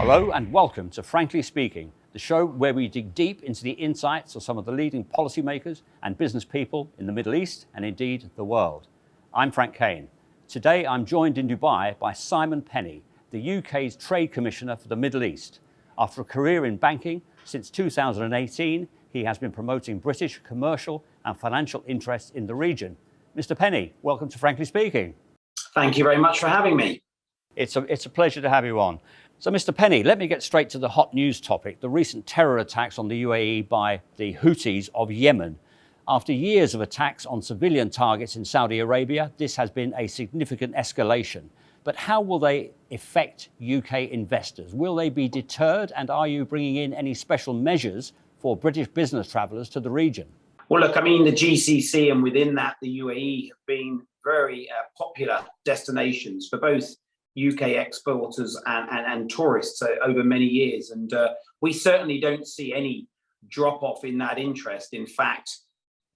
Hello and welcome to Frankly Speaking, the show where we dig deep into the insights of some of the leading policymakers and business people in the Middle East and indeed the world. I'm Frank Kane. Today I'm joined in Dubai by Simon Penney, the UK's Trade Commissioner for the Middle East. After a career in banking, since 2018, he has been promoting British commercial and financial interests in the region. Mr. Penney, welcome to Frankly Speaking. Thank you very much for having me. It's a pleasure to have you on. So, Mr. Penney, let me get straight to the hot news topic, the recent terror attacks on the UAE by the Houthis of Yemen. After years of attacks on civilian targets in Saudi Arabia, this has been a significant escalation. But how will they affect UK investors? Will they be deterred? And are you bringing in any special measures for British business travellers to the region? Well, look, the GCC and within that, the UAE have been very popular destinations for both UK exporters and tourists over many years. And we certainly don't see any drop off in that interest. In fact,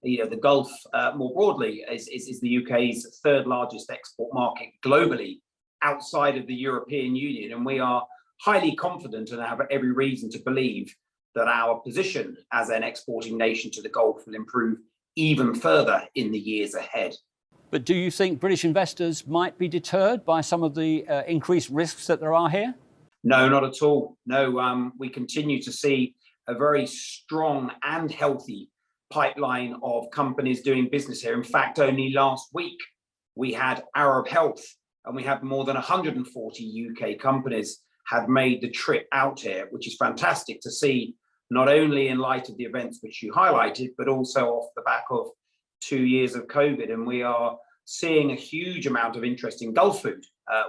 the Gulf more broadly is the UK's third largest export market globally outside of the European Union. And we are highly confident and have every reason to believe that our position as an exporting nation to the Gulf will improve even further in the years ahead. But do you think British investors might be deterred by some of the increased risks that there are here? No, not at all. No, we continue to see a very strong and healthy pipeline of companies doing business here. In fact, only last week we had Arab Health, and we had more than 140 UK companies had made the trip out here, which is fantastic to see, not only in light of the events which you highlighted, but also off the back of 2 years of COVID. And we are seeing a huge amount of interest in Gulf food,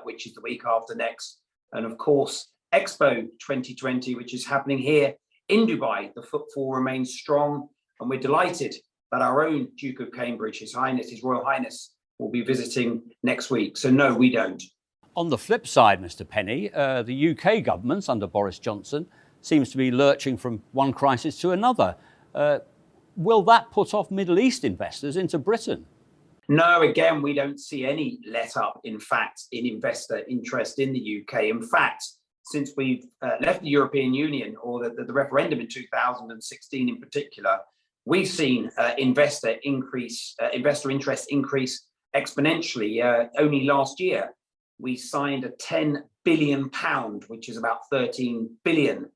which is the week after next. And of course, Expo 2020, which is happening here in Dubai. The footfall remains strong, and we're delighted that our own Duke of Cambridge, His Royal Highness, will be visiting next week. So no, we don't. On the flip side, Mr. Penney, the UK government under Boris Johnson seems to be lurching from one crisis to another. Will that put off Middle East investors into Britain? No, again, we don't see any let up, in fact, in investor interest in the UK. In fact, since we've left the European Union, or the referendum in 2016 in particular, we've seen investor interest increase exponentially. Only last year, we signed a £10 billion, which is about 13 billion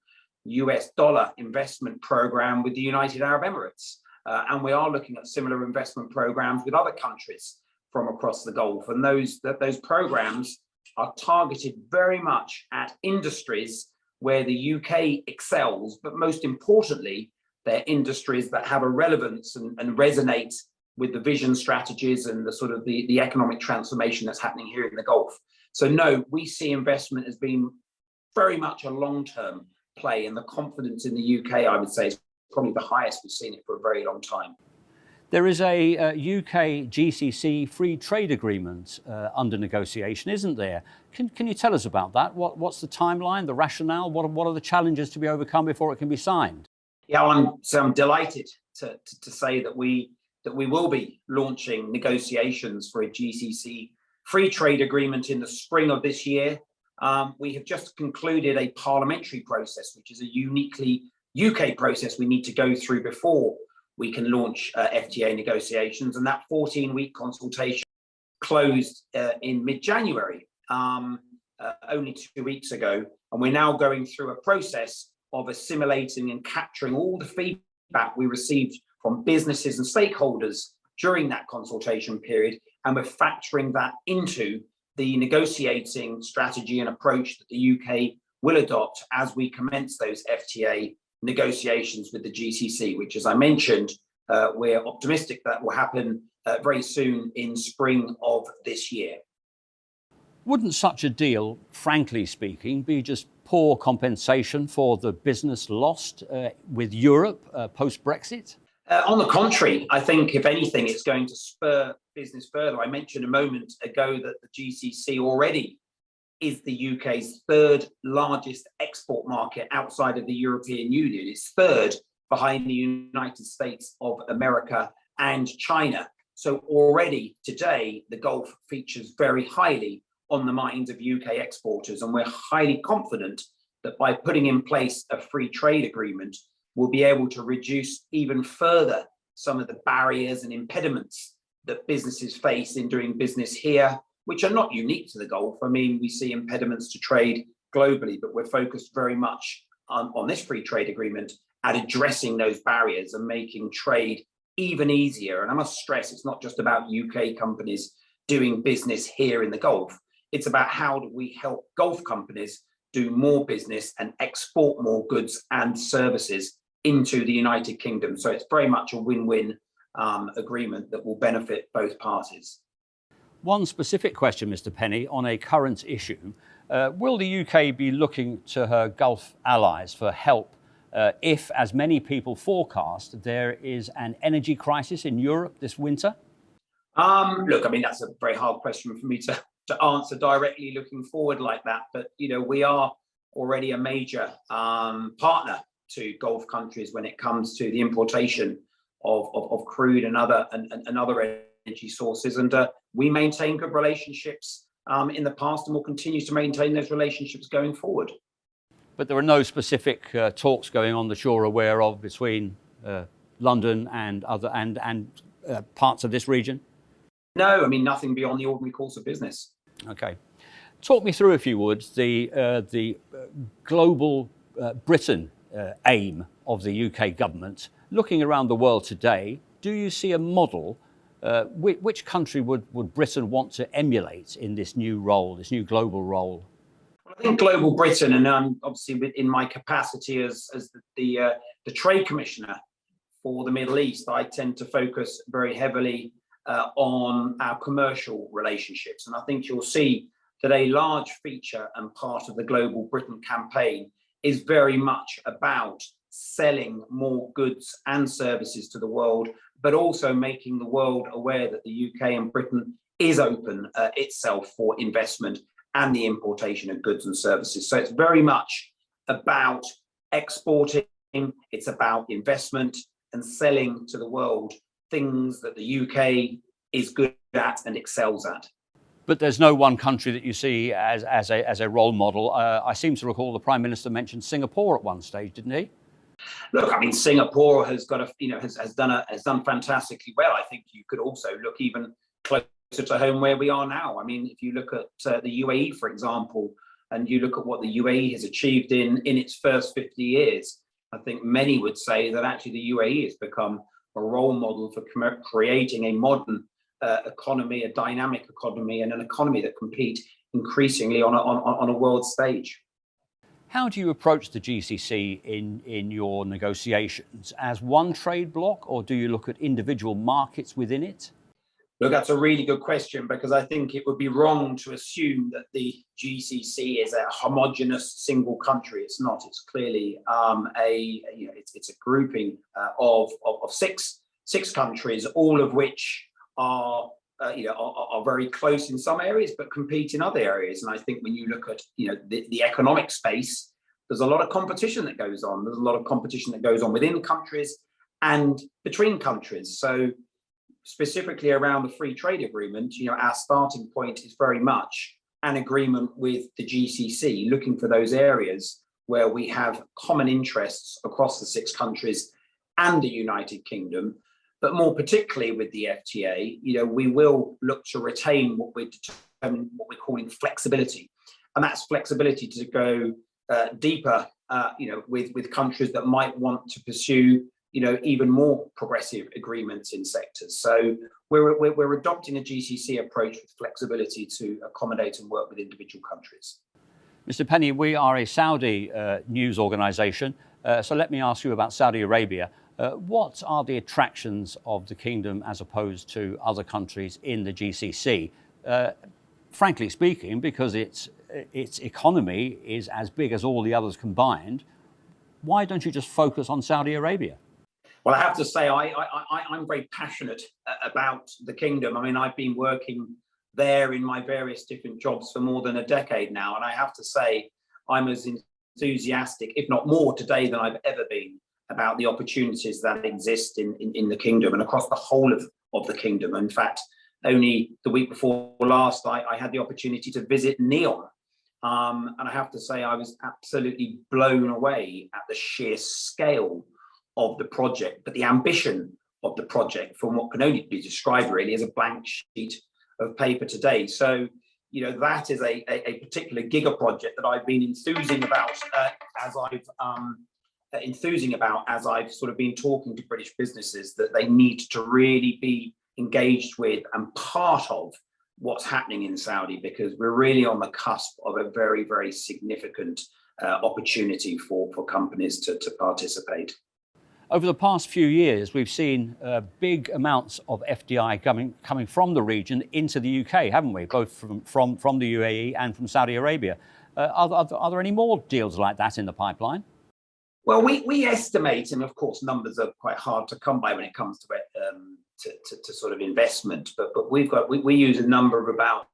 US dollar investment program with the United Arab Emirates. And we are looking at similar investment programs with other countries from across the Gulf. And those programs are targeted very much at industries where the UK excels, but most importantly, they're industries that have a relevance and resonate with the vision strategies and the sort of the economic transformation that's happening here in the Gulf. So no, we see investment as being very much a long-term play, and the confidence in the UK, I would say, is probably the highest we've seen it for a very long time. There is a UK GCC free trade agreement under negotiation, isn't there? Can you tell us about that? What's the timeline, the rationale? What are the challenges to be overcome before it can be signed? Yeah, I'm delighted to say that we will be launching negotiations for a GCC free trade agreement in the spring of this year. We have just concluded a parliamentary process, which is a uniquely UK process we need to go through before we can launch FTA negotiations. And that 14-week consultation closed in mid-January, only 2 weeks ago. And we're now going through a process of assimilating and capturing all the feedback we received from businesses and stakeholders during that consultation period. And we're factoring that into the negotiating strategy and approach that the UK will adopt as we commence those FTA negotiations with the GCC, which, as I mentioned, we're optimistic that will happen very soon in spring of this year. Wouldn't such a deal, frankly speaking, be just poor compensation for the business lost with Europe post-Brexit? On the contrary, I think, if anything, it's going to spur business further. I mentioned a moment ago that the GCC already is the UK's third largest export market outside of the European Union. It's third behind the United States of America and China. So already today, the Gulf features very highly on the minds of UK exporters, and we're highly confident that by putting in place a free trade agreement, we'll be able to reduce even further some of the barriers and impediments that businesses face in doing business here, which are not unique to the Gulf. I mean, we see impediments to trade globally, but we're focused very much on this free trade agreement at addressing those barriers and making trade even easier. And I must stress, it's not just about UK companies doing business here in the Gulf. It's about how do we help Gulf companies do more business and export more goods and services into the United Kingdom. So it's very much a win-win agreement that will benefit both parties. One specific question, Mr. Penney, on a current issue. Will the UK be looking to her Gulf allies for help if, as many people forecast, there is an energy crisis in Europe this winter? Look, I mean, that's a very hard question for me to answer directly looking forward like that. But, you know, we are already a major partner to Gulf countries when it comes to the importation of crude and other energy sources. And we maintain good relationships in the past and will continue to maintain those relationships going forward. But there are no specific talks going on that you're aware of between London and other parts of this region? No, I mean, nothing beyond the ordinary course of business. Okay. Talk me through, if you would, the global Britain aim of the UK government. Looking around the world today, do you see a model? Which country would Britain want to emulate in this new role, this new global role? Well, I think global Britain, and obviously in my capacity as the trade commissioner for the Middle East, I tend to focus very heavily on our commercial relationships. And I think you'll see that a large feature and part of the Global Britain campaign is very much about selling more goods and services to the world, but also making the world aware that the UK and Britain is open itself for investment and the importation of goods and services. So it's very much about exporting, it's about investment and selling to the world things that the UK is good at and excels at. But there's no one country that you see as a role model. I seem to recall the Prime Minister mentioned Singapore at one stage, didn't he? Look, I mean, Singapore has got has done fantastically well. I think you could also look even closer to home where we are now. I mean, if you look at the UAE, for example, and you look at what the UAE has achieved in its first 50 years, I think many would say that actually the UAE has become a role model for creating a modern economy, a dynamic economy, and an economy that compete increasingly on a world stage. How do you approach the GCC in your negotiations? As one trade bloc, or do you look at individual markets within it? Look, that's a really good question, because I think it would be wrong to assume that the GCC is a homogenous single country. It's not. It's clearly it's a grouping of six countries, all of which are very close in some areas, but compete in other areas. And I think when you look at the economic space, there's a lot of competition that goes on. There's a lot of competition that goes on within countries and between countries. So specifically around the free trade agreement, our starting point is very much an agreement with the GCC, looking for those areas where we have common interests across the six countries and the United Kingdom. But more particularly with the FTA, we will look to retain what we're calling flexibility, and that's flexibility to go deeper, with countries that might want to pursue, even more progressive agreements in sectors. So we're adopting a GCC approach with flexibility to accommodate and work with individual countries. Mr. Penney, we are a Saudi news organisation, so let me ask you about Saudi Arabia. What are the attractions of the kingdom as opposed to other countries in the GCC? Frankly speaking, because its economy is as big as all the others combined, why don't you just focus on Saudi Arabia? Well, I have to say, I'm very passionate about the kingdom. I mean, I've been working there in my various different jobs for more than a decade now. And I have to say, I'm as enthusiastic, if not more today, than I've ever been about the opportunities that exist in the kingdom and across the whole of the kingdom. In fact, only the week before last, I had the opportunity to visit NEOM, And I have to say, I was absolutely blown away at the sheer scale of the project, but the ambition of the project from what can only be described really as a blank sheet of paper today. So, that is a particular giga project that I've been enthusing about as I've sort of been talking to British businesses, that they need to really be engaged with and part of what's happening in Saudi, because we're really on the cusp of a very, very significant opportunity for companies to participate. Over the past few years, we've seen big amounts of FDI coming from the region into the UK, haven't we? Both from the UAE and from Saudi Arabia. Are there any more deals like that in the pipeline? Well, we estimate, and of course, numbers are quite hard to come by when it comes to to sort of investment. But we use a number of about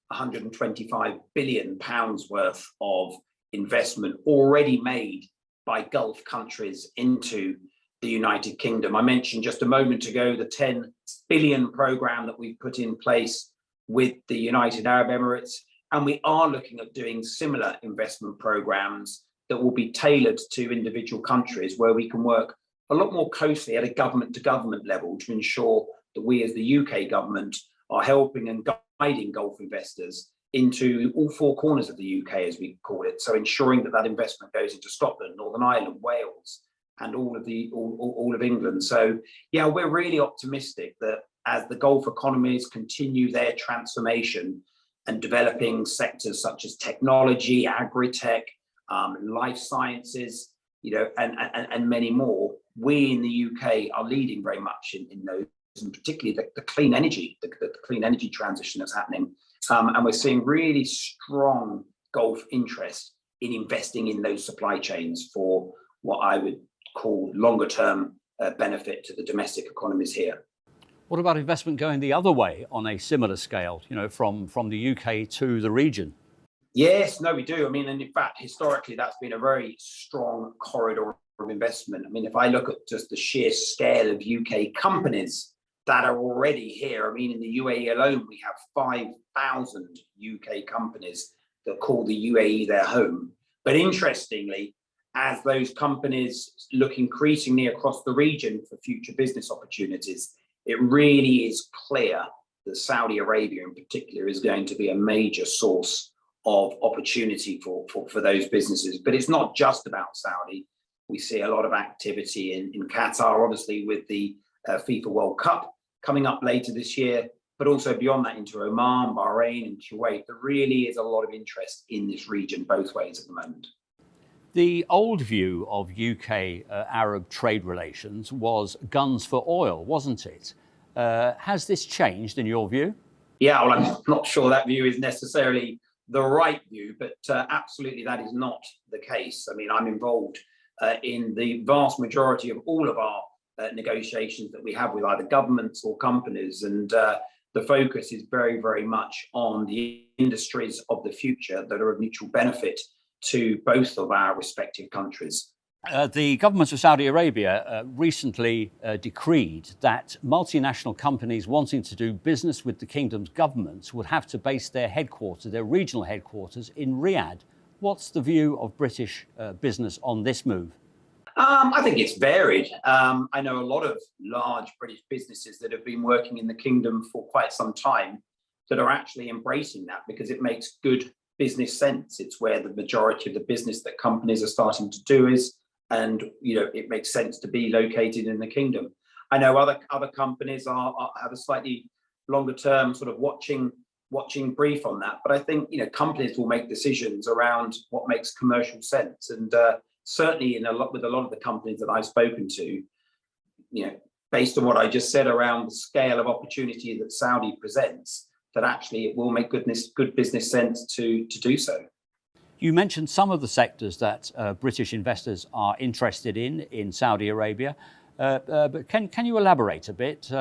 125 billion pounds worth of investment already made by Gulf countries into the United Kingdom. I mentioned just a moment ago the 10 billion program that we've put in place with the United Arab Emirates, and we are looking at doing similar investment programs that will be tailored to individual countries, where we can work a lot more closely at a government to government level to ensure that we as the UK government are helping and guiding Gulf investors into all four corners of the UK, as we call it. So ensuring that investment goes into Scotland, Northern Ireland, Wales, and all of England. So yeah, we're really optimistic that as the Gulf economies continue their transformation and developing sectors such as technology, agri-tech, life sciences, and many more, we in the UK are leading very much in those, and particularly the clean energy, the clean energy transition that's happening. And we're seeing really strong Gulf interest in investing in those supply chains for what I would call longer term benefit to the domestic economies here. What about investment going the other way on a similar scale, from the UK to the region? Yes, no, we do. I mean, and in fact, historically, that's been a very strong corridor of investment. I mean, if I look at just the sheer scale of UK companies that are already here, I mean, in the UAE alone, we have 5,000 UK companies that call the UAE their home. But interestingly, as those companies look increasingly across the region for future business opportunities, it really is clear that Saudi Arabia in particular is going to be a major source of opportunity for those businesses. But it's not just about Saudi. We see a lot of activity in Qatar, obviously, with the FIFA World Cup coming up later this year, but also beyond that into Oman, Bahrain, and Kuwait. There really is a lot of interest in this region both ways at the moment. The old view of UK Arab trade relations was guns for oil, wasn't it? Has this changed in your view? Yeah, well, I'm not sure that view is necessarily the right view, but absolutely that is not the case. I mean, I'm involved in the vast majority of all of our negotiations that we have with either governments or companies, and the focus is very, very much on the industries of the future that are of mutual benefit to both of our respective countries. The government of Saudi Arabia recently decreed that multinational companies wanting to do business with the kingdom's government would have to base their headquarters, their regional headquarters, in Riyadh. What's the view of British business on this move? I think it's varied. I know a lot of large British businesses that have been working in the kingdom for quite some time that are actually embracing that because it makes good business sense. It's where the majority of the business that companies are starting to do is, and it makes sense to be located in the kingdom. I know other companies have a slightly longer term sort of watching brief on that, but I think companies will make decisions around what makes commercial sense, and certainly with a lot of the companies that I've spoken to, based on what I just said around the scale of opportunity that Saudi presents, that actually it will make good business sense to do so. You mentioned some of the sectors that British investors are interested in Saudi Arabia, but can you elaborate a bit,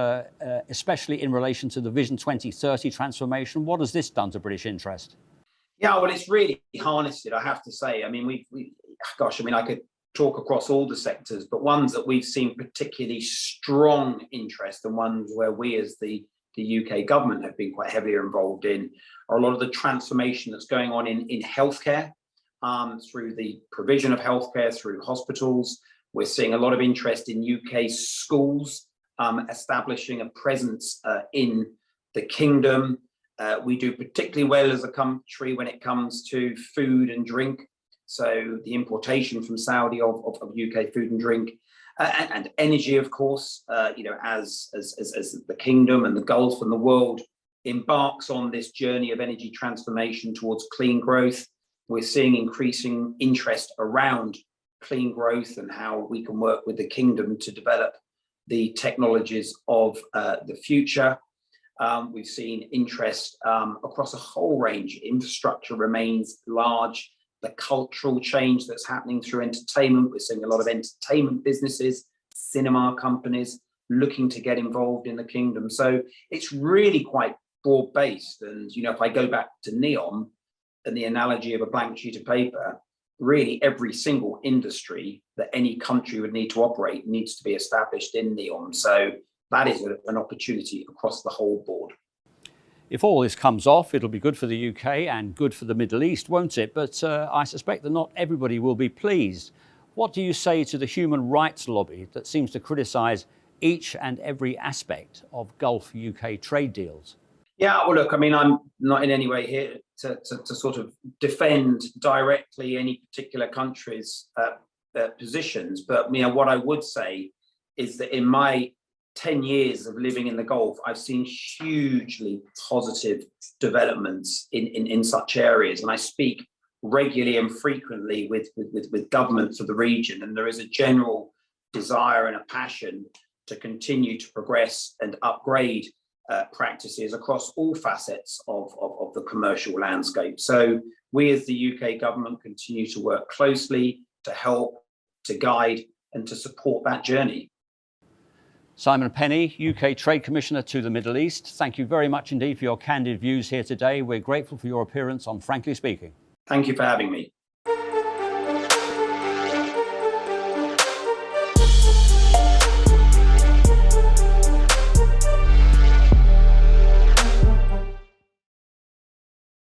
especially in relation to the Vision 2030 transformation? What has this done to British interest? Yeah, well, it's really harnessed it, I have to say. I mean, I could talk across all the sectors, but ones that we've seen particularly strong interest and ones where we as the the UK government have been quite heavily involved in are a lot of the transformation that's going on in healthcare, through the provision of healthcare, through hospitals. We're seeing a lot of interest in UK schools, establishing a presence in the kingdom. We do particularly well as a country when it comes to food and drink. So the importation from Saudi of UK food and drink, and energy, of course, as the kingdom and the Gulf and the world embarks on this journey of energy transformation towards clean growth, we're seeing increasing interest around clean growth and how we can work with the kingdom to develop the technologies of the future. We've seen interest across a whole range. Infrastructure remains large. The cultural change that's happening through entertainment. We're seeing a lot of entertainment businesses, cinema companies looking to get involved in the kingdom. So it's really quite broad-based. And, if I go back to NEOM and the analogy of a blank sheet of paper, really every single industry that any country would need to operate needs to be established in NEOM. So that is an opportunity across the whole board. If all this comes off, it'll be good for the UK and good for the Middle East, won't it? But I suspect that not everybody will be pleased. What do you say to the human rights lobby that seems to criticise each and every aspect of Gulf UK trade deals? Yeah, well, look, I'm not in any way here to sort of defend directly any particular country's positions. But what I would say is that in my 10 years of living in the Gulf, I've seen hugely positive developments in such areas. And I speak regularly and frequently with governments of the region. And there is a general desire and a passion to continue to progress and upgrade practices across all facets of the commercial landscape. So we as the UK government continue to work closely to help, to guide and to support that journey. Simon Penney, UK Trade Commissioner to the Middle East, thank you very much indeed for your candid views here today. We're grateful for your appearance on Frankly Speaking. Thank you for having me.